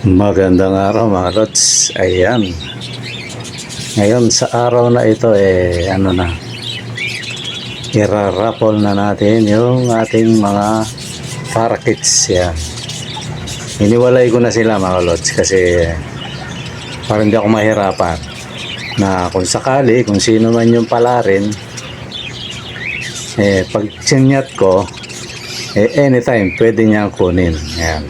Magandang araw mga lods. Ayan. Ngayon sa araw na ito iraraffle na natin yung ating mga parakeets. Yan. Iniwalay ko na sila mga lods kasi parang hindi ako mahirapan na kung sakali, kung sino man yung palarin, pag sinyat ko, anytime pwede niyang kunin. Yan.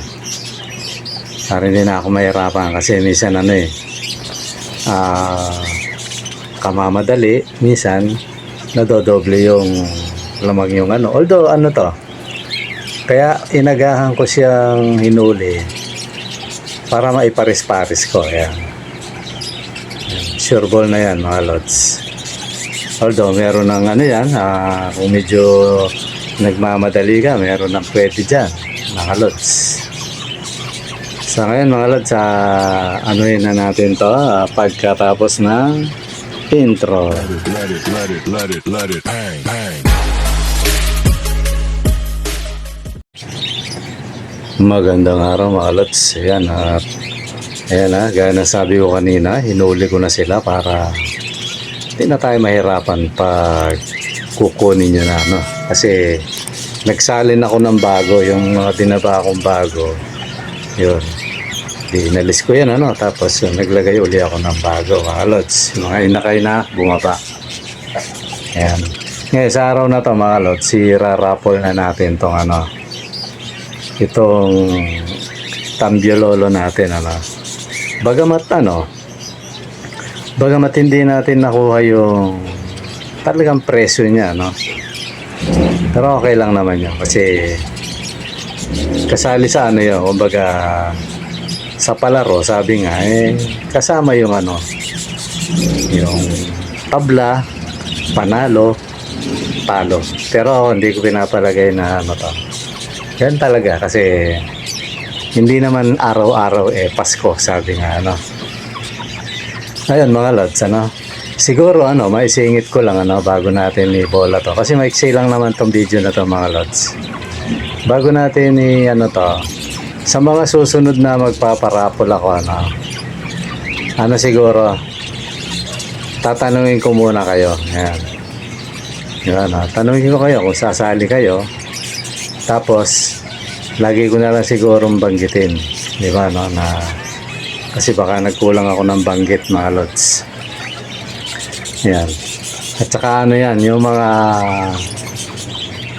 Para hindi na ako mahirapan kasi minsan kamamadali, minsan nadodoble yung lamang yung although kaya inagahan ko siyang hinuli para maiparis-paris ko. Ayan. Sure ball na yan mga lods. Although meron ng kung medyo nagmamadali ka, meron ng pwede dyan mga lods. So ngayon mga lods, na natin to pagkatapos ng intro. Let it, bang, bang. Magandang araw mga lods. Ayan, gaya na sabi ko kanina, hinuli ko na sila para hindi na tayo mahirapan pag kukunin nyo na kasi nagsalin ako ng bago, yung mga dinaba akong bago yun, di inalis ko yan tapos naglagay uli ako ng bago mga lods, mga inakay na bumaba. Ayan. Ngayon sa araw na to mga lods, iraraffle na natin tong itong tambiololo natin bagamat hindi natin nakuha yung talagang presyo niya pero okay lang naman yun kasi kasali sa yun, kumbaga sa palaro, sabi nga kasama yung yung tabla, panalo, talo, pero hindi ko pinapalagay na yan talaga kasi hindi naman araw-araw Pasko, sabi nga ayun mga lods, siguro maisingit ko lang bago natin i-bola to kasi maiksi lang naman tong video na to mga lods. Bago natin sa mga susunod na magpaparapol ako siguro tatanungin ko muna kayo. Ayan. Yan, tanungin ko kayo kung sasali kayo. Tapos lagi ko na lang sigurong banggitin, di ba kasi baka nagkulang ako ng banggit mga lods. Yan. At saka yung mga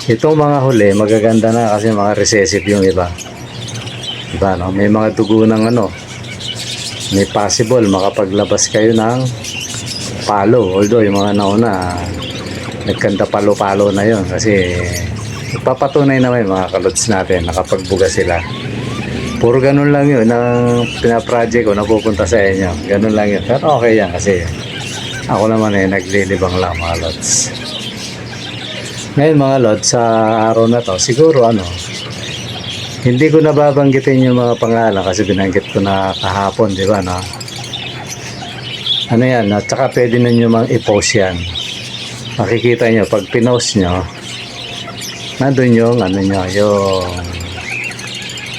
itong mga huli magaganda na kasi mga recessive yung iba, diba may mga dugo ng may possible makapaglabas kayo ng palo, although yung mga nauna nagkanda palo-palo na yon kasi ipapatunay naman yung mga kalods natin nakapagbuga sila. Puro ganun lang yun ang pinaproject ko napupunta sa inyo, ganun lang yun, pero okay yan kasi ako naman naglilibang lang mga lods. Ngayon mga lods, sa araw na to siguro hindi ko nababanggitin yung mga pangalan kasi binanggit ko na kahapon, di ba yan, at saka pwede na nyo mang i-post yan, makikita nyo pag pinost nyo nandun yung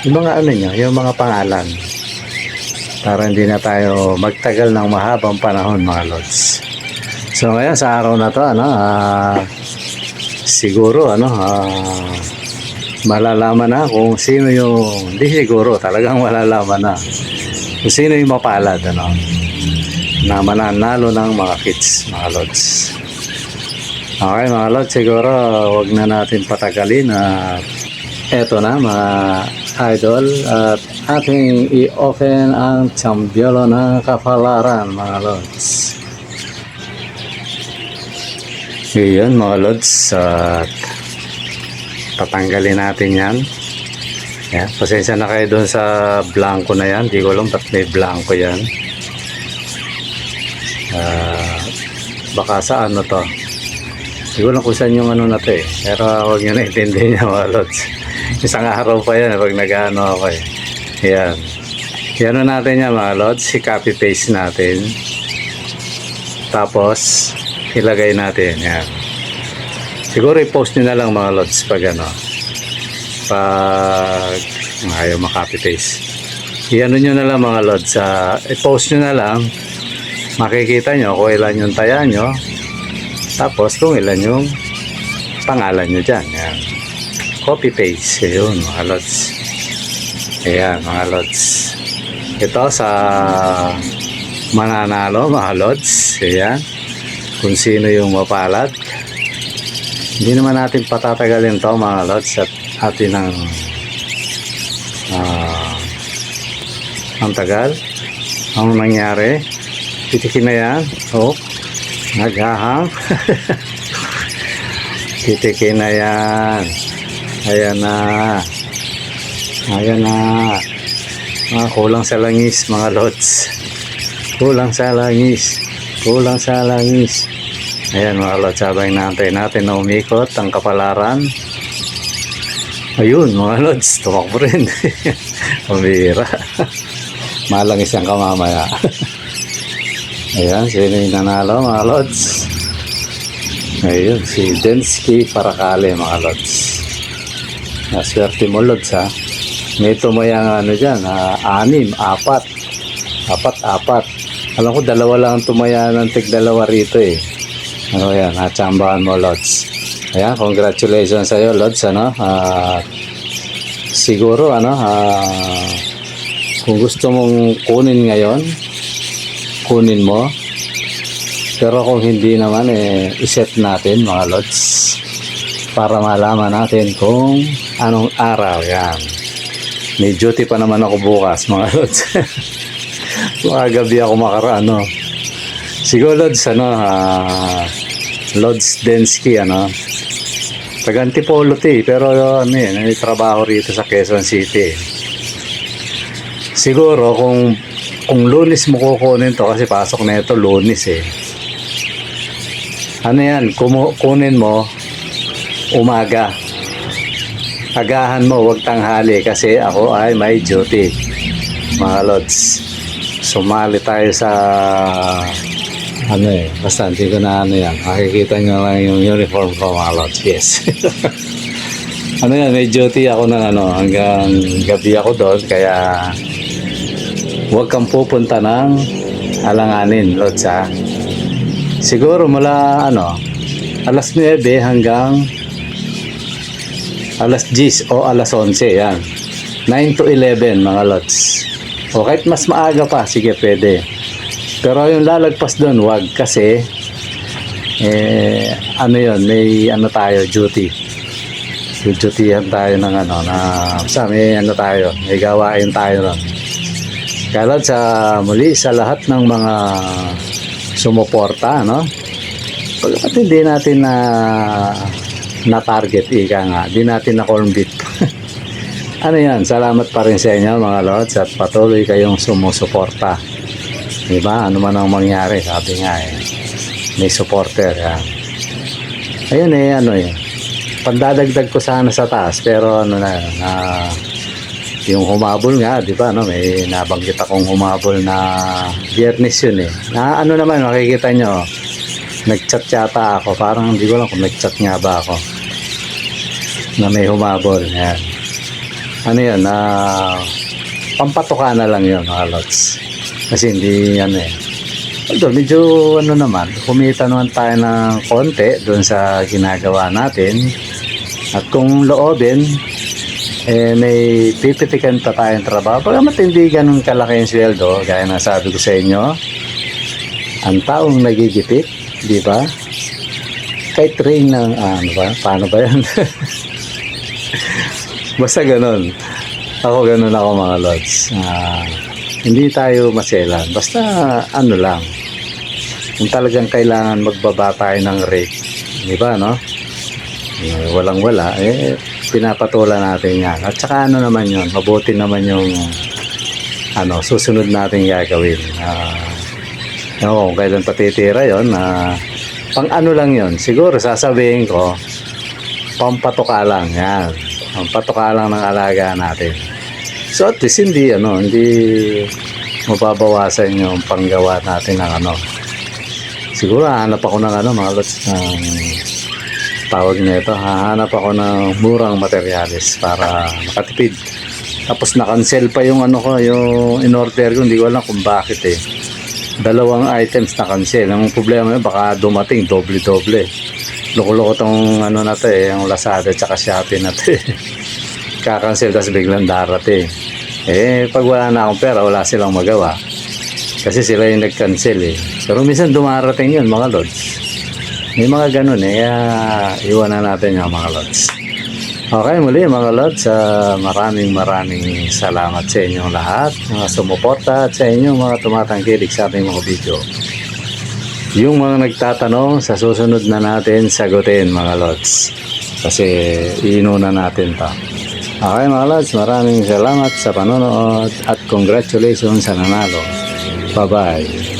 yung mga yung mga pangalan para hindi na tayo magtagal ng mahabang panahon mga lods. So ngayon sa araw na to siguro malalaman na kung sino yung hindi siguro talagang malalaman na kung sino yung mapalad na mananalo ng mga kits mga lods. Okay mga lods, siguro wag na natin patagalin eto na mga idol at ating i-open ang tambiolo ng kapalaran mga lods. Yun mga lods, at tatanggalin natin yan. Yan, pasensya na kayo doon sa blanco na yan, di ko alam ba't may blanco yan. Baka sa to, di ko alam kung saan yung na to pero huwag nyo naintindihin niya mga lods. Isang araw pa yan pag ako yan. Yan natin yan mga lods, i-copy paste natin tapos ilagay natin yan. Siguro i-post nyo na lang mga lods pag pag ayaw makapitase. i-ano nyo na lang mga lods, i-post nyo na lang, makikita nyo kung ilan yung taya nyo, tapos kung ilan yung pangalan nyo dyan. Yan. Copy paste, yun mga lods. Ayan mga lods. Ito sa mananalo mga lods. Ayan. Kung sino yung mapalad. Hindi naman natin patatagalin to mga lods at atin ang tagal. Ang nangyari, titikin na yan. Oh, naghahang. Titikin na yan. Ayan na. Ayan na. Kulang sa langis mga lods. Kulang sa langis. Kulang sa langis. Ayan mga lods, sabay natin na umikot ang kapalaran. Ayun mga lods, tumakbo rin. Pumira. Malangis ang kamamaya. Ayan, sino yung nanalo mga lods? Ayun, si Densky Paracale mga lods. Swerte mo lods ha. May tumayang ano dyan, 6, 4. Alam ko dalawa lang tumaya ng tig-2 rito eh. Ano yan, tsambahan mo lods. Ayan, congratulations sa iyo lods, ano. Siguro ano, kung gusto mong kunin ngayon, kunin mo. Pero kung hindi naman iset natin mga lods para malaman natin kung anong araw. Yan. May duty pa naman ako bukas mga lods. Mga gabi ako makaraan, no. Siguro lods, ano, Lods Densky, ano. Taga Antipolo pero ano may trabaho rito sa Quezon City. Siguro kung Lunes mo kukunin to kasi pasok na ito Lunes eh. Ano yan, kunin mo umaga. Agahan mo, wag tanghali kasi ako ay may duty. Mga lods, sumali tayo sa basta hindi ko na yan. Makikita nyo lang yung uniform ko mga lods. Yes. May duty ako ng hanggang gabi ako doon kaya huwag kang pupunta ng alanganin lods ha. Siguro mula alas 9 hanggang alas 10 o alas 11 yan. 9 to 11 mga lods. O kahit mas maaga pa, sige pwede. Pero yung lalagpas doon, wag kasi may tayo duty. Duty-yan tayo ng may gawain tayo ron. Kaya lods, muli sa lahat ng mga sumuporta, pagkat hindi natin na target hindi natin na corn beef. Salamat pa rin sa inyo mga lods at patuloy kayong sumusuporta, diba? Ano man ang mangyari, sabi nga may supporter yan. Ayun pandadagdag ko sana sa taas pero yung humabol nga, diba, may nabanggit akong humabol na Biyernes yun naman makikita nyo, nag-chat yata ako, parang hindi ko lang kung nag-chat nga ba ako na may humabol. Yan. Pampatuka na lang yun mga lods kasi hindi although medyo naman kumita naman tayo ng konti doon sa ginagawa natin at kung loobin may pipitikan pa tayong trabaho pag matindi ganun kalaki yung sweldo gaya na sabi ko sa inyo, ang taong nagigipit, di ba? Kahit train ng paano ba yan? Basta ganun. Ganun ako mga lods. Hindi tayo maselan. Basta lang. Kung talagang kailangan magbaba tayo ng rate. Di ba, no? Walang wala. Pinapatulan natin yan. At saka naman yun. Mabuti naman yung susunod natin gagawin. Kung kailan patitira yun. Pang lang yun. Siguro sasabihin ko, pampatuka lang. Yan. Pampatuka lang ng alaga natin. So at least hindi mababawasan yung panggawa natin ng siguro hahanap ako ng mga lots ng tawag nito, hahanap ako ng murang materyales para makatipid Tapos na-cancel pa yung ano ko, yung in-order ko, hindi ko alam kung bakit eh. Dalawang items na cancel. Ang problema yun, baka dumating doble-doble. Loko-loko tong ano na to eh, yung Lazada tsaka Shopee na to eh. Kakancel tapos biglang darating. Eh, pag wala na akong pera, wala silang magawa. Kasi sila yung nag-cancel eh. Pero minsan dumarating yun mga lods. May mga ganun eh, kaya iwanan natin yung mga lods. Okay, muli mga lods, maraming salamat sa inyong lahat, mga sumuporta at sa inyong mga tumatangkilik sa ating mga video. Yung mga nagtatanong, sa susunod na natin sagutin mga lods. Kasi iinuna natin to. Okay mga lods, maraming salamat sa panonood at congratulations sa nanalo. Bye-bye.